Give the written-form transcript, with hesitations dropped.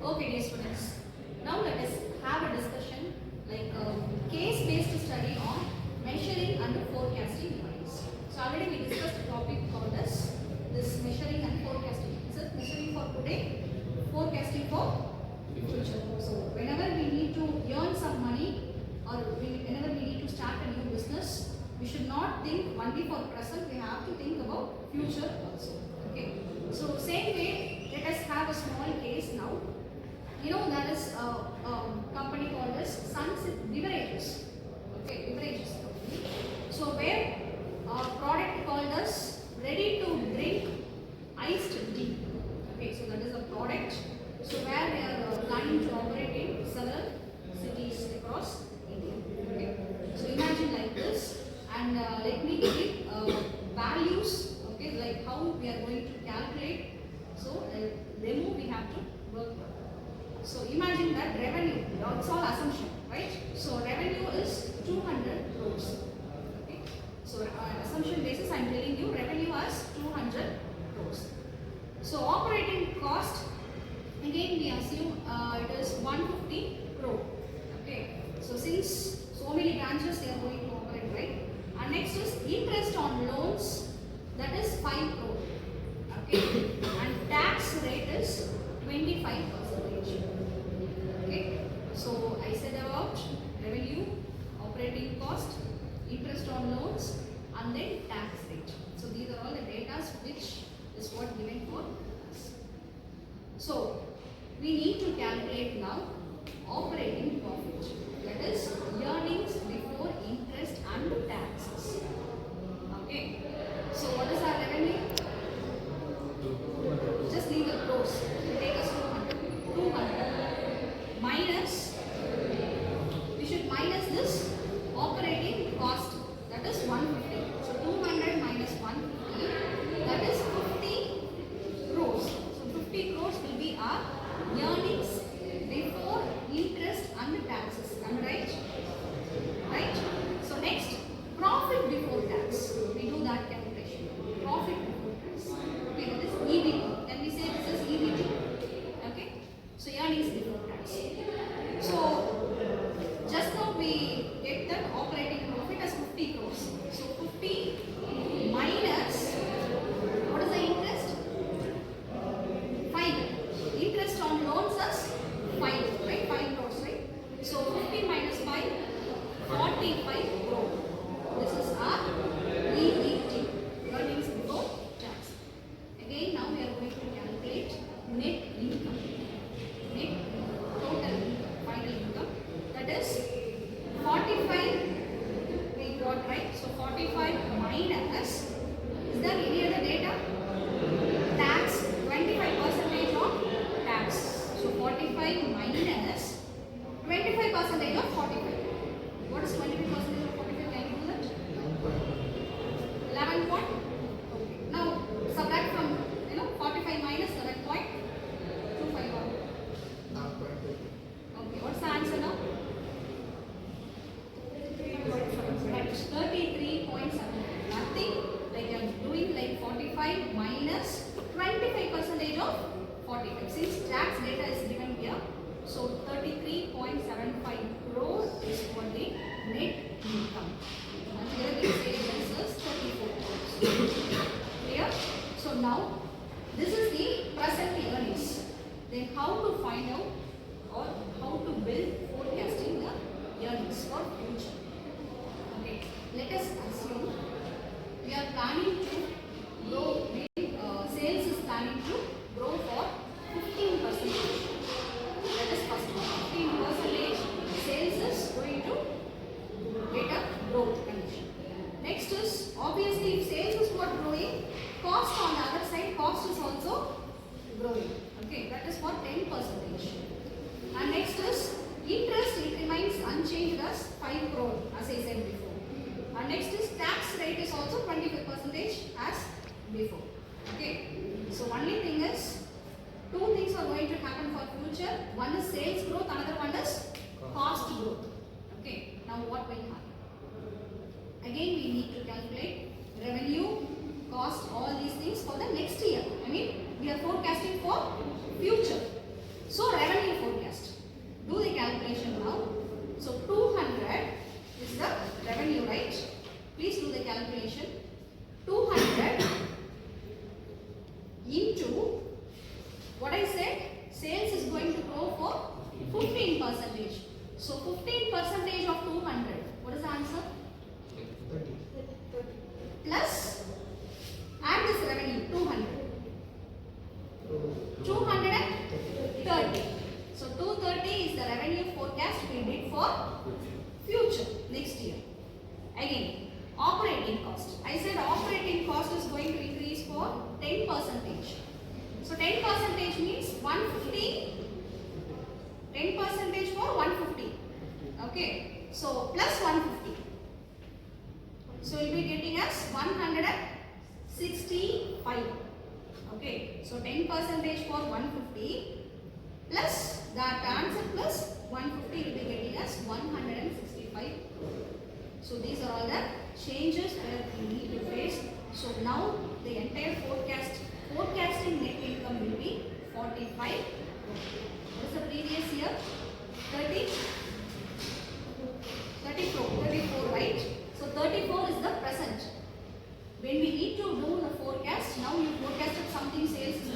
Okay, dear students. Now let us have a discussion like a case-based study on measuring and forecasting units. So already we discussed a topic called this measuring and forecasting. So measuring for today, forecasting for future. So whenever we need to earn some money or whenever we need to start a new business, we should not think only for present. We have to think about future also. Okay. So same way, let us have a small case now. You know, there is a company called as Sunset Beverages. Okay, beverages company. So where a product called as ready to drink iced tea. Okay, so that is a product. So where they are planning to operate in several cities across India. Okay, so imagine like this, and let me give values. Okay, like how we are going to calculate. So remove we have to work on. So imagine that revenue, it's all assumption, right? So revenue is 200 crores. Okay. So assumption basis, I am telling you revenue as 200 crores. So operating cost, again we assume it is 150 crore. Okay. So since so many branches they are going to operate, right? And next is interest on loans, that is 5 crore. Okay. And tax rate is 25%. Okay, so I said about revenue, operating cost, interest on loans, and then tax rate. So these are all the data which is what given for us. So we need to calculate now operating profit. That is earnings before interest and taxes. Okay. So what is our revenue? Just leave the crores. Take us 200. Minus, we should minus this operating cost, that is 150. So 200 minus 150, that is 50 crores. So 50 crores will be our earnings before interest and taxes. Am I right? Right? So next, profit before tax. We do that calculation. Profit before tax. Okay, that is EBT. Can we say this is EBT? Okay. So earnings before tax. So just now we get the operating profit as 50 crores. So 50 minus, what is the interest? 5. Interest on loans as 5, right? 5 crores, right? So 50 minus 5, 45 crore. This is our EBT, earnings before tax. Again, now we are going to calculate net income. Net total income, final income, that is 45 we got, right? So 45 minus, is there any other data? Tax, 25% of tax. So 45 minus 25% of 45. What is 25% of 45? Can you do that? 11 point? Okay. Now subtract from 45 minus 11.25. Okay, what's the answer now? 33.7. Nothing like you are doing like 45 minus 25% of 45. Since tax data is given here, so 33.75 crores is for the net income. And here we say this is 34 crores. Clear? So now this is the present earnings. Then how to find out or how to build forecasting the earnings for future. Okay, let us assume we are planning to grow, sales is planning to grow for 15%. That is first one. 15% sales is going to get a growth condition. Next is, obviously if sales is not growing, cost on the other side, cost is also growing. Okay, that is for 10%. And next is interest, it remains unchanged as 5 crore as I said before. And next is tax rate is also 25% as before. Okay, so only thing is, two things are going to happen for future. One is sales growth, another one is cost growth. Okay, now what will happen? Again we need to calculate revenue, cost, all these things for the next year. I mean we are forecasting for future. So revenue Sales is going to grow for 15 percentage. So 15 percentage of 200. What is the answer? 30. Plus add this revenue 200. 230. So 230 is the revenue forecast we did for future next year. Again, operating cost. I said operating cost is going to increase for 10 percentage. So 10 percentage means 150. 10 percentage for 150. Okay. So plus 150. So we'll be getting us 165. Okay. So 10 percentage for 150 plus that answer plus 150 will be getting us 165. So these are all the changes that we need to face. So now the entire forecasting net income will be 45. What is the previous year? 30? 34, right? So 34 is the present. When we need to do the forecast, now you forecasted something sales is